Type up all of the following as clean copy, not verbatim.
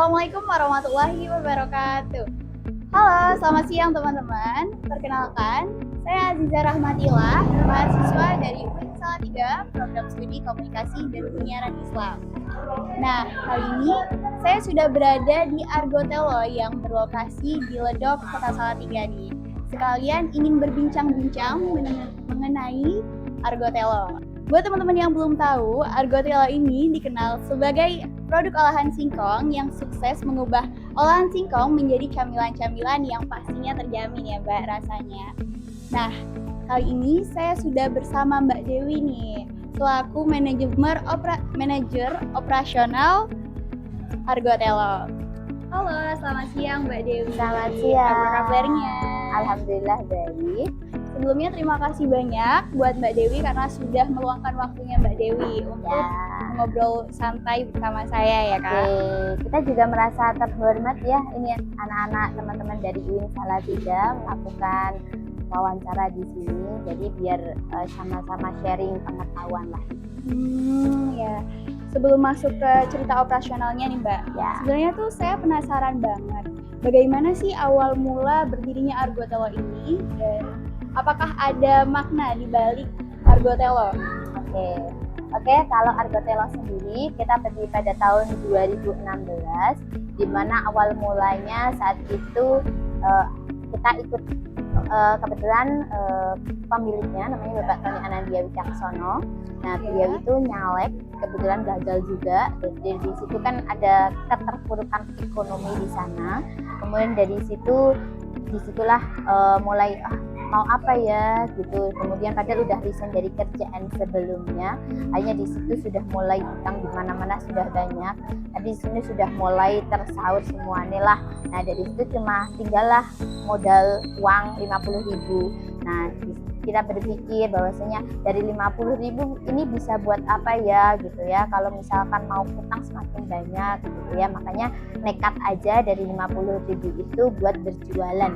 Assalamualaikum warahmatullahi wabarakatuh. Halo, selamat siang teman-teman. Perkenalkan, saya Aziza Rahmatillah, mahasiswa dari UIN Salatiga, Program Studi Komunikasi dan Penyiaran Islam. Nah, kali ini saya sudah berada di Argotelo yang berlokasi di Ledok, Kota Salatiga nih. Sekalian ingin berbincang-bincang mengenai Argotelo. Buat teman-teman yang belum tahu, Argotelo ini dikenal sebagai produk olahan singkong yang sukses mengubah olahan singkong menjadi camilan-camilan yang pastinya terjamin ya Mbak rasanya. Nah, kali ini saya sudah bersama Mbak Dewi nih, selaku manajer operasional Argotelo. Halo, selamat siang Mbak Dewi. Selamat siang. Apa kabarnya? Alhamdulillah baik. Sebelumnya terima kasih banyak buat Mbak Dewi karena sudah meluangkan waktunya Mbak Dewi untuk ngobrol santai bersama saya ya Kak. Oke, kita juga merasa terhormat ya, ini anak-anak teman-teman dari UIN Salatiga melakukan wawancara di sini. Jadi biar sama-sama sharing pengetahuan lah. Ya. Sebelum masuk ke cerita operasionalnya nih Mbak, sebenarnya tuh saya penasaran banget. Bagaimana sih awal mula berdirinya Argotelo ini dan apakah ada makna di balik Argotelo? Oke, kalau Argotelo sendiri kita berdiri pada tahun 2016, di mana awal mulanya saat itu kita ikut kebetulan pemiliknya namanya Bapak Tony Anandia Wicaksono. Nah, beliau itu nyalek, kebetulan gagal juga. Jadi di situ kan ada keterpurukan ekonomi di sana. Kemudian dari disitulah mulai mau apa ya gitu. Kemudian padahal udah resign dari kerjaan sebelumnya, hanya di situ sudah mulai utang di mana-mana sudah banyak. Tapi di sini sudah mulai tersaur semuanya lah. Nah, dari situ cuma tinggallah modal uang 50.000. Nah, kita berpikir bahwasanya dari 50.000 ini bisa buat apa ya gitu ya, kalau misalkan mau utang semakin banyak gitu ya, makanya nekat aja dari 50.000 itu buat berjualan.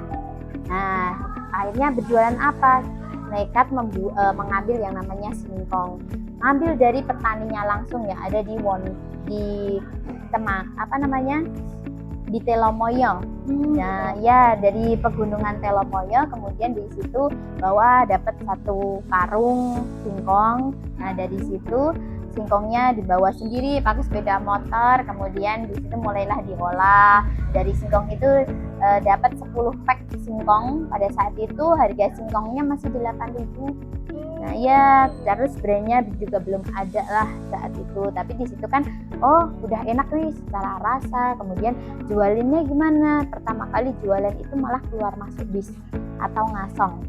Nah, akhirnya berjualan apa? Nekat mengambil yang namanya singkong, ambil dari petaninya langsung ya, ada di di Telomoyo. Nah, ya dari pegunungan Telomoyo, kemudian di situ bawa dapat 1 karung singkong. Nah, dari situ singkongnya dibawa sendiri pakai sepeda motor, kemudian di situ mulailah diolah. Dari singkong itu dapat 10 pack singkong. Pada saat itu harga singkongnya masih 8.000. Nah ya, terus brandnya juga belum ada lah saat itu. Tapi di situ kan, udah enak nih secara rasa. Kemudian jualinnya gimana? Pertama kali jualan itu malah keluar masuk bis atau ngasong.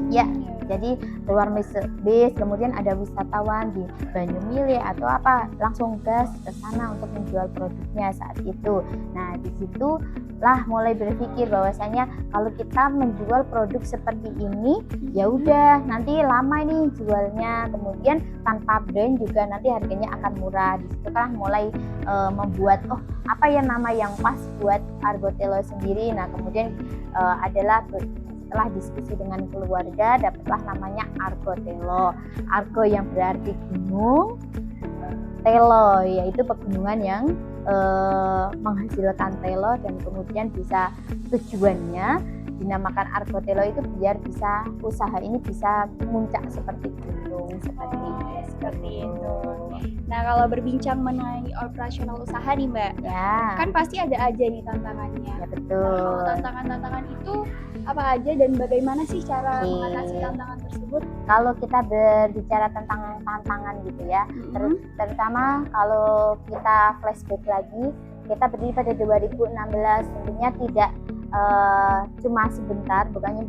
Ya, jadi keluar masuk bis, kemudian ada wisatawan di Banyumile atau apa, langsung gas ke sana untuk menjual produknya saat itu. Nah, di situ lah mulai berpikir bahwasanya kalau kita menjual produk seperti ini, ya udah nanti lama nih jualnya, kemudian tanpa brand juga nanti harganya akan murah. Di situ kan mulai membuat apa ya nama yang pas buat Argotelo sendiri. Nah, kemudian adalah setelah diskusi dengan keluarga dapatlah namanya Argotelo. Argo yang berarti gunung, telo yaitu pegunungan yang menghasilkan telo, dan kemudian bisa tujuannya dinamakan Argotelo itu biar bisa usaha ini bisa muncak seperti gunung seperti itu. Nah, kalau berbincang mengenai operasional usaha nih Mbak, kan pasti ada aja nih tantangannya. Ya betul. Nah, kalau tantangan-tantangan itu apa aja dan bagaimana sih cara mengatasi tantangan tersebut? Kalau kita berbicara tentang tantangan gitu ya, terutama kalau kita flashback lagi, kita berdiri pada 2016, tentunya tidak cuma sebentar, bukannya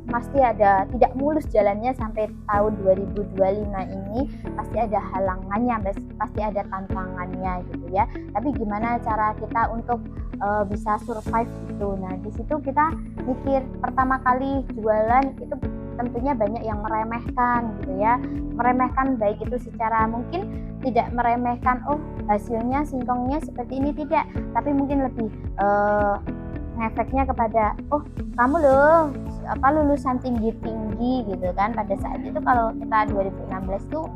pasti ada, tidak mulus jalannya sampai tahun 2025 ini, pasti ada halangannya, pasti ada tantangannya gitu ya. Tapi gimana cara kita untuk bisa survive itu? Nah, di situ kita mikir, pertama kali jualan itu tentunya banyak yang meremehkan gitu ya, meremehkan baik itu secara mungkin tidak meremehkan hasilnya singkongnya seperti ini, tidak, tapi mungkin lebih ngefeknya kepada kamu loh lulusan tinggi gitu kan. Pada saat itu kalau kita 2016 tuh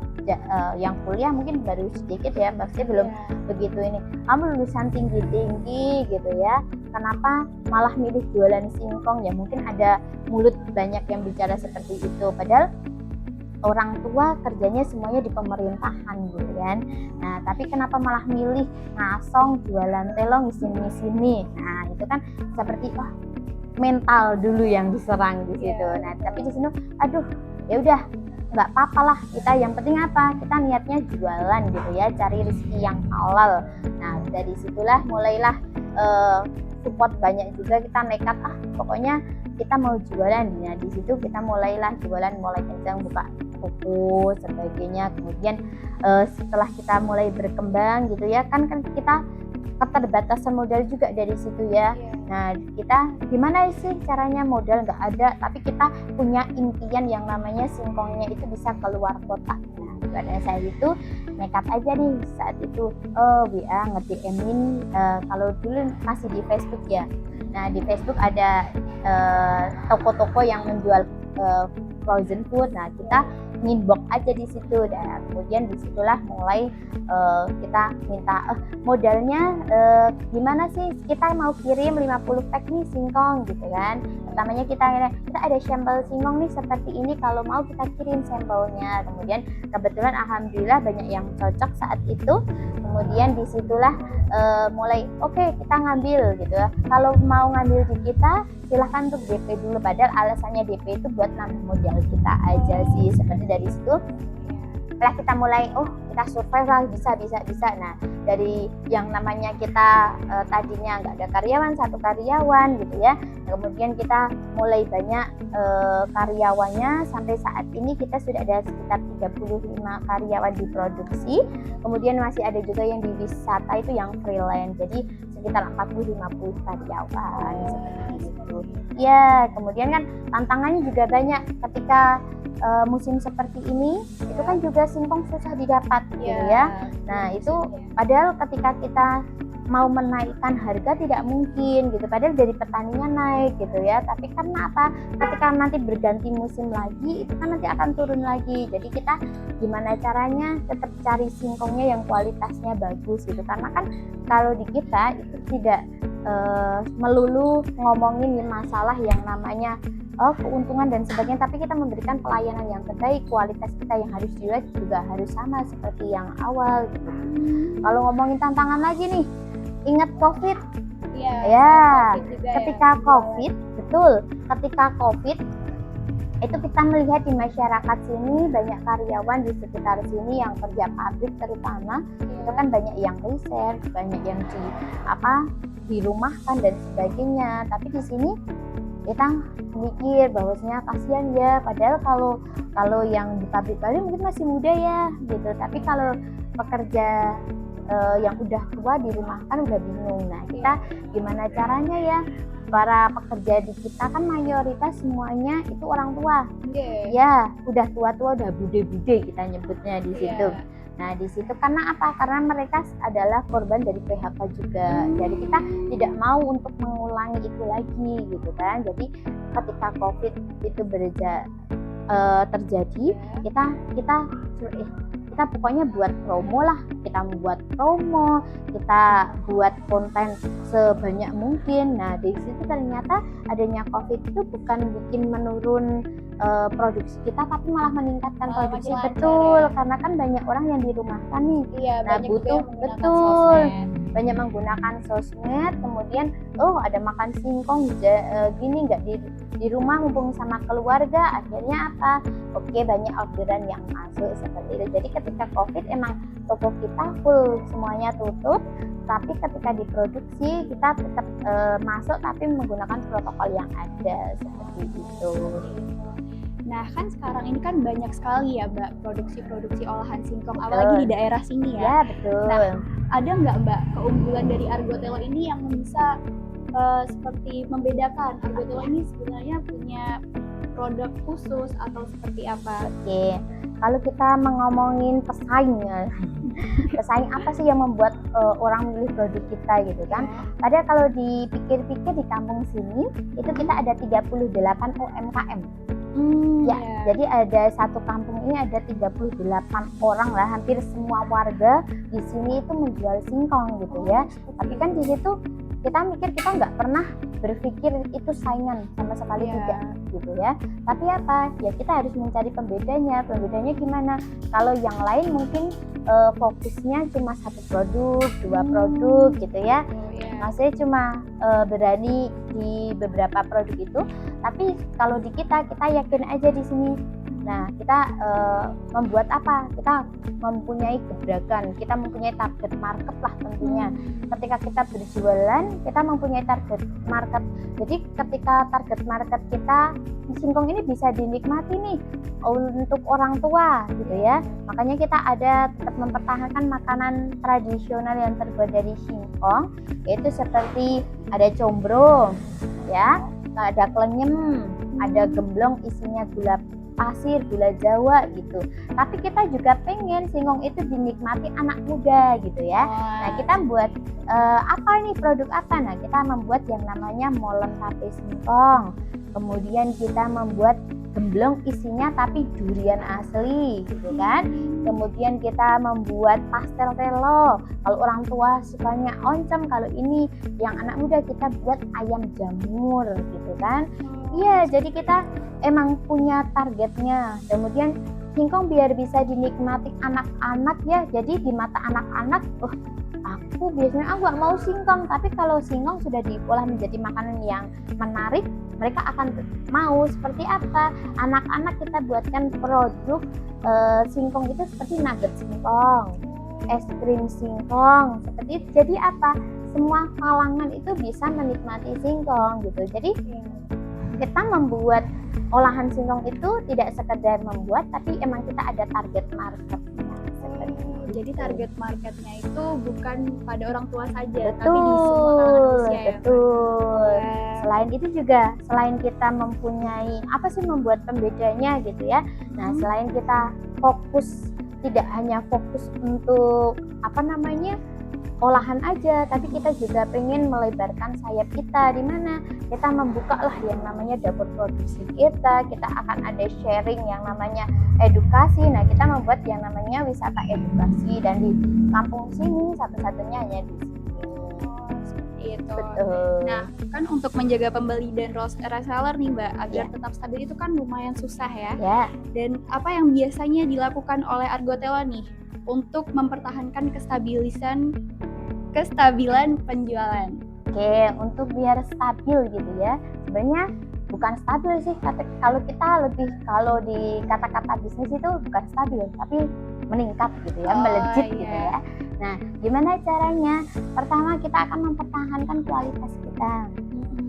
yang kuliah mungkin baru sedikit ya, pasti belum begitu ini. Kamu lulusan tinggi gitu ya, kenapa malah milih jualan singkong? Ya mungkin ada mulut banyak yang bicara seperti itu, padahal orang tua kerjanya semuanya di pemerintahan gitu kan. Nah tapi kenapa malah milih ngasong jualan telong sini. Nah itu kan seperti mental dulu yang diserang di situ. Nah tapi di sini ya udah nggak apa-apa lah, kita yang penting apa, kita niatnya jualan gitu ya, cari rezeki yang halal. Nah dari situlah mulailah support banyak juga, kita nekat pokoknya kita mau jualan. Nah di situ kita mulailah jualan, mulai kencang, buka toko sebagainya. Kemudian setelah kita mulai berkembang gitu ya kan kita keterbatasan modal juga dari situ ya. Nah kita gimana sih caranya, modal nggak ada tapi kita punya impian yang namanya singkongnya itu bisa keluar kota. Nah pada saat itu nekat aja nih saat itu WA nge-DM-in kalau dulu masih di Facebook ya. Nah di Facebook ada toko-toko yang menjual frozen food. Nah kita inbox aja di situ, dan kemudian disitulah mulai kita minta modalnya gimana sih, kita mau kirim 50 pack nih singkong gitu kan. Pertamanya kita ada sampel singkong nih seperti ini, kalau mau kita kirim sampelnya. Kemudian kebetulan alhamdulillah banyak yang cocok saat itu. Kemudian disitulah mulai kita ngambil gitu ya. Kalau mau ngambil di kita silahkan untuk DP dulu, padahal alasannya DP itu buat nambah modal kita aja sih. Seperti dari situ setelah kita mulai kita survive lah, bisa. Nah dari yang namanya kita tadinya nggak ada karyawan, 1 karyawan gitu ya, kemudian kita mulai banyak karyawannya. Sampai saat ini kita sudah ada sekitar 35 karyawan di produksi. Kemudian masih ada juga yang di wisata itu yang freelance, jadi sekitar 40-50 karyawan seperti itu ya. Kemudian kan tantangannya juga banyak ketika musim seperti ini, itu kan juga singkong susah didapat gitu ya. Nah itu padahal ketika kita mau menaikkan harga tidak mungkin gitu, padahal dari petaninya naik gitu ya. Tapi karena apa, ketika nanti berganti musim lagi itu kan nanti akan turun lagi. Jadi kita gimana caranya tetap cari singkongnya yang kualitasnya bagus gitu, karena kan kalau di kita itu tidak melulu ngomongin masalah yang namanya keuntungan dan sebagainya, tapi kita memberikan pelayanan yang terbaik. Kualitas kita yang harus dilihat juga harus sama seperti yang awal gitu. Kalau ngomongin tantangan lagi nih, ingat COVID ketika COVID, betul, ketika COVID itu kita melihat di masyarakat sini banyak karyawan di sekitar sini yang kerja pabrik terutama, itu kan banyak yang resign, banyak yang dirumahkan dan sebagainya. Tapi di sini kita mikir bahwasanya kasihan ya, padahal kalau yang di pabrik mungkin masih muda ya gitu, tapi kalau pekerja yang udah tua dirumahkan udah bingung. Nah kita gimana caranya ya, para pekerja di kita kan mayoritas semuanya itu orang tua ya, udah tua-tua, udah bude-bude kita nyebutnya di situ. Nah di situ karena apa? Karena mereka adalah korban dari PHK juga. Jadi kita tidak mau untuk mengulangi itu lagi gitu kan. Jadi ketika COVID itu terjadi, kita pokoknya buat promo lah. Kita membuat promo, kita buat konten sebanyak mungkin. Nah di situ ternyata adanya COVID itu bukan bikin menurun produksi kita, tapi malah meningkatkan produksi. Betul, karena kan banyak orang yang dirumahkan nih. Nah butuh, betul, banyak menggunakan sosmed. Kemudian ada makan singkong gini nggak di rumah mumpung sama keluarga, akhirnya apa? Banyak orderan yang masuk seperti itu. Jadi ketika COVID emang toko kita full semuanya tutup, tapi ketika diproduksi kita tetap masuk tapi menggunakan protokol yang ada seperti itu. Nah kan sekarang ini kan banyak sekali ya Mbak produksi olahan singkong, apalagi di daerah sini ya. Ya betul. Nah ada nggak Mbak keunggulan dari Argotelo ini yang bisa seperti membedakan Argotelo ini sebenarnya punya produk khusus atau seperti apa? Kalau kita ngomongin pesaing pesaing apa sih yang membuat orang milih produk kita gitu kan. Padahal kalau dipikir-pikir di kampung sini itu kita ada 38 UMKM. Jadi ada satu kampung ini ada 38 orang lah, hampir semua warga di sini itu menjual singkong gitu ya. Tapi kan di situ kita mikir, kita nggak pernah berpikir itu saingan, sama sekali tidak gitu ya. Tapi apa ya, kita harus mencari pembedanya gimana. Kalau yang lain mungkin fokusnya cuma satu produk, dua produk gitu ya. Maksudnya cuma berani di beberapa produk itu. Tapi kalau di kita yakin aja di sini. Nah, kita membuat apa? Kita mempunyai gebrakan, kita mempunyai target market lah tentunya. Ketika kita berjualan, kita mempunyai target market. Jadi ketika target market kita, singkong ini bisa dinikmati nih untuk orang tua gitu ya. Makanya kita ada tetap mempertahankan makanan tradisional yang terbuat dari singkong, yaitu seperti ada combro, ya, ada klenyem, ada gemblong isinya gula pasir, gula Jawa gitu. Tapi kita juga pengen singkong itu dinikmati anak muda gitu ya. Nah, kita buat apa nih, produk apa? Nah, kita membuat yang namanya molen tape singkong. Kemudian kita membuat gemblong isinya tapi durian asli gitu kan. Kemudian kita membuat pastel telo. Kalau orang tua sukanya oncom, kalau ini yang anak muda kita buat ayam jamur gitu kan. Iya, jadi kita emang punya targetnya. Kemudian singkong biar bisa dinikmati anak-anak ya. Jadi di mata anak-anak, aku biasanya nggak mau singkong. Tapi kalau singkong sudah diolah menjadi makanan yang menarik, mereka akan mau. Seperti apa? Anak-anak kita buatkan produk singkong itu seperti nugget singkong, es krim singkong, seperti itu. Jadi apa? Semua kalangan itu bisa menikmati singkong gitu. Jadi kita membuat olahan singkong itu tidak sekedar membuat, tapi emang kita ada target marketnya. Jadi target marketnya itu bukan pada orang tua saja, betul, tapi di semua kalangan usia. Betul. Selain itu juga, selain kita mempunyai apa sih membuat pembedanya gitu ya. Nah, selain kita fokus, tidak hanya fokus untuk olahan aja, tapi kita juga pengen melebarkan sayap kita. Di mana kita membuka lah yang namanya dapur produksi kita akan ada sharing yang namanya edukasi. Nah, kita membuat yang namanya wisata edukasi, dan di kampung sini satu-satunya hanya di sini. Seperti itu. Betul. Nah, kan untuk menjaga pembeli dan reseller nih Mbak, agar tetap stabil itu kan lumayan susah ya. Dan apa yang biasanya dilakukan oleh Argotelo nih untuk mempertahankan kestabilan penjualan? Oke, untuk biar stabil gitu ya, sebenarnya bukan stabil sih, kalau kita lebih, kalau di kata-kata bisnis itu bukan stabil, tapi meningkat gitu ya, melejit gitu ya. Nah, gimana caranya? Pertama, kita akan mempertahankan kualitas kita.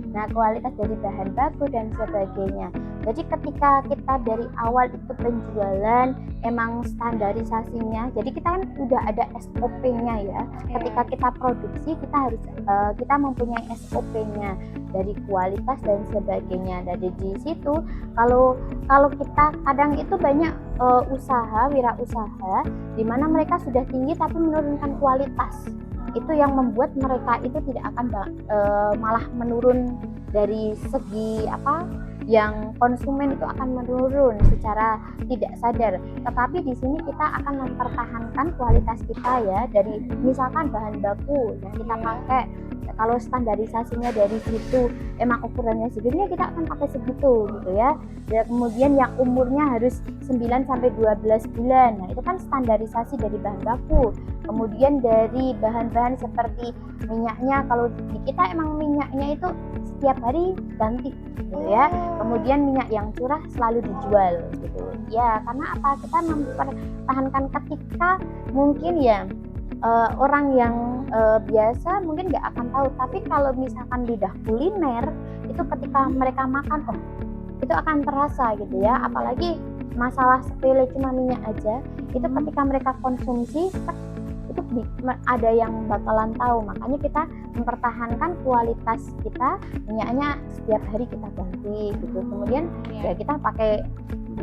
Nah, kualitas dari bahan baku dan sebagainya. Jadi ketika kita dari awal itu penjualan emang standarisasinya, jadi kita kan udah ada SOP-nya ya. Ketika kita produksi, kita mempunyai SOP-nya dari kualitas dan sebagainya. Dari di situ kalau kita kadang itu banyak wirausaha di mana mereka sudah tinggi tapi menurunkan kualitas. Itu yang membuat mereka itu tidak akan malah menurun dari segi yang konsumen itu akan menurun secara tidak sadar. Tetapi di sini kita akan mempertahankan kualitas kita ya, dari misalkan bahan baku yang kita pakai. Kalau standarisasinya dari situ emang ukurannya segini, kita akan pakai segitu gitu ya. Dan kemudian yang umurnya harus 9 sampai 12 bulan. Nah, itu kan standarisasi dari bahan baku. Kemudian dari bahan-bahan seperti minyaknya, kalau di kita emang minyaknya itu setiap hari ganti gitu ya. Kemudian minyak yang curah selalu dijual gitu. Ya, karena apa? Kita mempertahankan ketika mungkin ya orang yang biasa mungkin nggak akan tahu, tapi kalau misalkan lidah kuliner itu ketika mereka makan, itu akan terasa gitu ya. Apalagi masalah sepele cuma minyak aja, itu ketika mereka konsumsi itu ada yang bakalan tahu. Makanya kita mempertahankan kualitas kita, minyaknya setiap hari kita ganti gitu. Kemudian ya kita pakai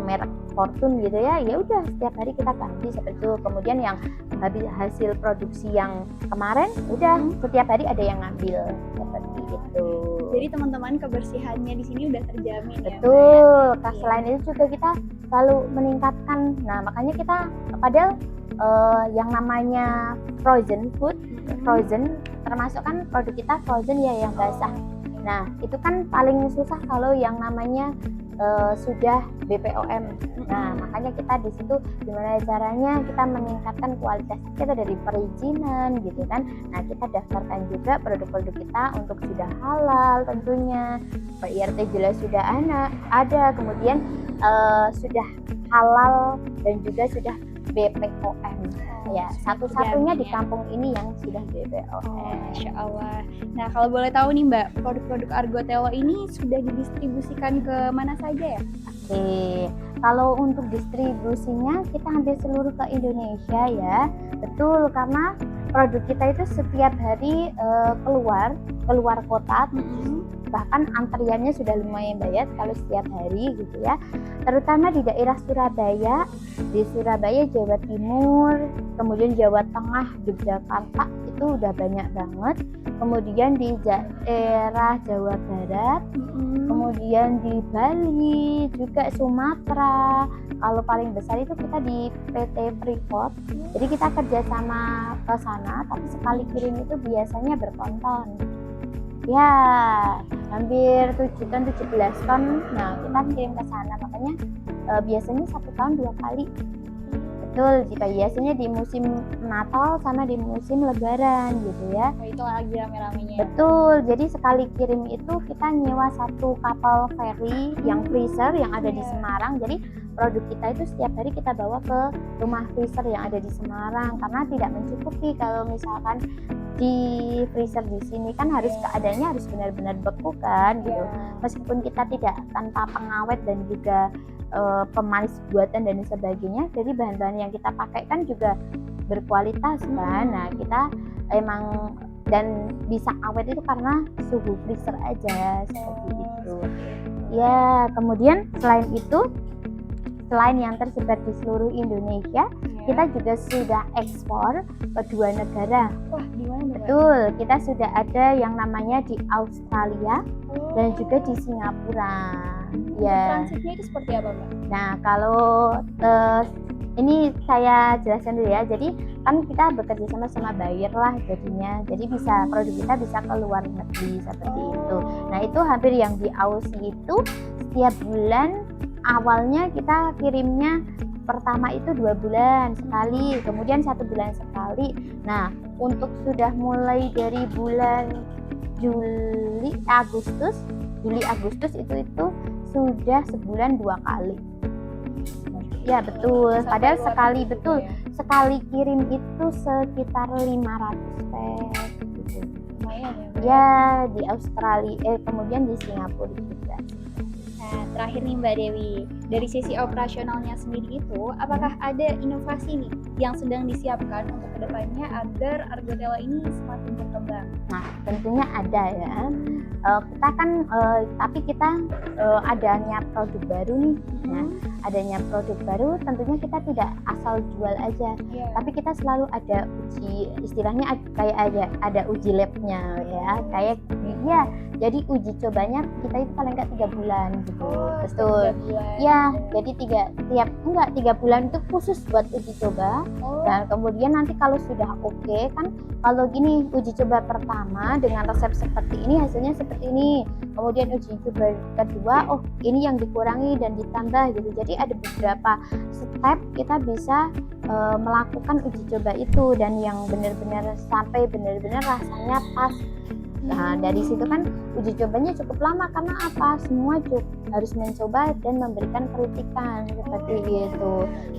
merek Fortune gitu ya, ya udah setiap hari kita ganti seperti itu. Kemudian yang hasil produksi yang kemarin udah setiap hari ada yang ngambil seperti itu. Jadi teman-teman kebersihannya di sini udah terjamin. Betul. Ya, Selain itu juga kita selalu meningkatkan. Nah, makanya kita padahal yang namanya frozen food, frozen termasuk kan produk kita frozen ya yang basah. Nah, itu kan paling susah kalau yang namanya sudah BPOM. Nah, makanya kita di situ gimana caranya kita meningkatkan kualitas kita dari perizinan gitu kan. Nah, kita daftarkan juga produk-produk kita untuk sudah halal tentunya. IRT jelas sudah ada, kemudian sudah halal dan juga sudah BPOM. Ya, satu-satunya di kampung ini yang sudah BPOM. Masya Allah. Nah, kalau boleh tahu nih Mbak, produk-produk Argotelo ini sudah didistribusikan ke mana saja ya? Oke, kalau untuk distribusinya kita hampir seluruh ke Indonesia ya. Betul, karena produk kita itu setiap hari keluar kota. Bahkan antriannya sudah lumayan banyak kalau setiap hari gitu ya, terutama di daerah Surabaya, Jawa Timur, kemudian Jawa Tengah, Yogyakarta itu udah banyak banget, kemudian di daerah Jawa Barat, kemudian di Bali, juga Sumatera. Kalau paling besar itu kita di PT Freeport, jadi kita kerjasama ke sana, tapi sekali kirim itu biasanya bertonton. Ya, hampir 7 ton, 17 ton. Nah, kita kirim ke sana, makanya biasanya 1 tahun 2 kali. Betul, jika biasanya di musim Natal sama di musim Lebaran gitu ya. Oh, itu lagi rame-ramenya. Betul, jadi sekali kirim itu kita nyewa 1 kapal feri yang freezer yang ada di Semarang. Jadi produk kita itu setiap hari kita bawa ke rumah freezer yang ada di Semarang, karena tidak mencukupi kalau misalkan di freezer di sini kan harus keadaannya harus benar-benar beku kan gitu. Meskipun kita tidak tanpa pengawet dan juga pemanis buatan dan sebagainya, jadi bahan-bahan yang kita pakai kan juga berkualitas kan. Nah, kita emang dan bisa awet itu karena suhu freezer aja seperti itu. Ya, kemudian selain yang tersebar di seluruh Indonesia, kita juga sudah ekspor ke 2 negara. Wah, di mana? Betul, kita sudah ada yang namanya di Australia dan juga di Singapura. Ya. Transitnya itu seperti apa, Mbak? Nah, kalau ini saya jelaskan dulu ya. Jadi kan kita bekerja sama buyer lah jadinya. Jadi produk kita bisa ke luar negeri seperti itu. Nah, itu hampir yang di Aussie itu setiap bulan awalnya kita kirimnya pertama itu 2 bulan sekali, kemudian 1 bulan sekali. Nah, untuk sudah mulai dari bulan Juli Agustus itu sudah sebulan 2 kali. Ya betul, padahal sekali kirim itu sekitar 500 pack gitu. Lumayan ya di Australia, kemudian di Singapura juga. Nah, terakhir nih Mbak Dewi, dari sisi operasionalnya sendiri itu, apakah ada inovasi nih yang sedang disiapkan untuk kedepannya agar Argotelo ini semakin berkembang? Nah, tentunya ada ya. Kita adanya produk baru nih. Nah, adanya produk baru tentunya kita tidak asal jual aja, tapi kita selalu ada uji, istilahnya kayak ada uji labnya ya, jadi uji cobanya kita itu paling nggak 3 bulan gitu. Betul. Ya, jadi 3 bulan itu khusus buat uji coba. Dan kemudian nanti kalau sudah oke kan, kalau gini uji coba pertama dengan resep seperti ini hasilnya seperti ini. Kemudian uji coba kedua, ini yang dikurangi dan ditambah gitu. Jadi ada beberapa step kita bisa melakukan uji coba itu, dan yang benar-benar sampai benar-benar rasanya pas. Nah, dari situ kan uji cobanya cukup lama, karena apa? Semua harus mencoba dan memberikan kritikan seperti itu.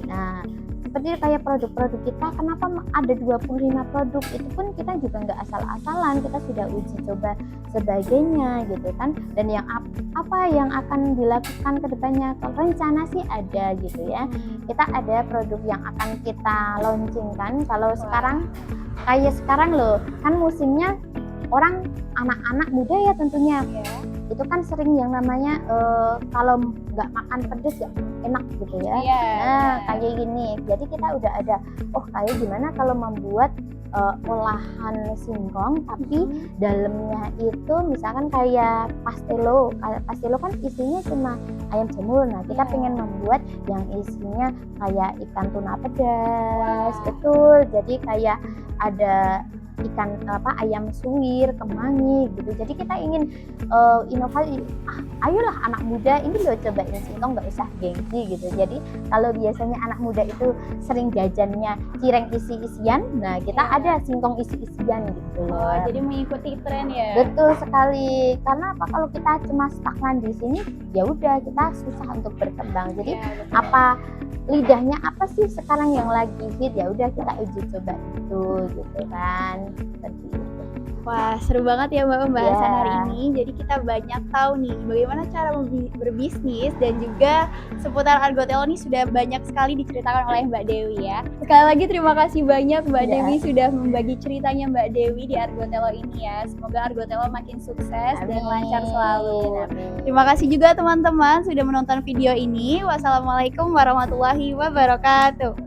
Nah, seperti kayak produk-produk kita, kenapa ada 25 produk, itu pun kita juga nggak asal-asalan, kita sudah uji coba sebagainya gitu kan. Dan yang apa yang akan dilakukan ke depannya, rencana sih ada gitu ya. Kita ada produk yang akan kita launchingkan. Kalau sekarang loh kan musimnya orang anak-anak muda ya tentunya itu kan sering yang namanya kalau nggak makan pedes ya enak gitu ya. Iya. Nah kayak gini, jadi kita udah ada kayak gimana kalau membuat olahan singkong tapi dalamnya itu misalkan kayak pastelo. Pastelo kan isinya cuma ayam jamur. Nah kita pengen membuat yang isinya kayak ikan tuna pedas. Betul, jadi kayak ada ikan ayam suwir, kemangi gitu. Jadi kita ingin inovasi, ayolah anak muda ini loh cobain singkong, nggak usah gengsi gitu. Jadi kalau biasanya anak muda itu sering jajannya cireng isi-isian, nah kita ada singkong isi-isian gitu loh. Jadi mengikuti tren ya. Betul sekali. Karena apa, kalau kita cuma stagnan di sini ya udah kita susah untuk berkembang. Jadi apa lidahnya apa sih sekarang yang lagi hit, ya udah kita uji coba itu gitu kan. Seperti itu. Wah, seru banget ya Mbak pembahasan hari ini. Jadi kita banyak tahu nih bagaimana cara berbisnis, dan juga seputar Argo Telo ini sudah banyak sekali diceritakan oleh Mbak Dewi ya. Sekali lagi terima kasih banyak Mbak Dewi sudah membagi ceritanya Mbak Dewi di Argo Telo ini ya. Semoga Argo Telo makin sukses dan lancar selalu. Terima kasih juga teman-teman sudah menonton video ini. Wassalamualaikum warahmatullahi wabarakatuh.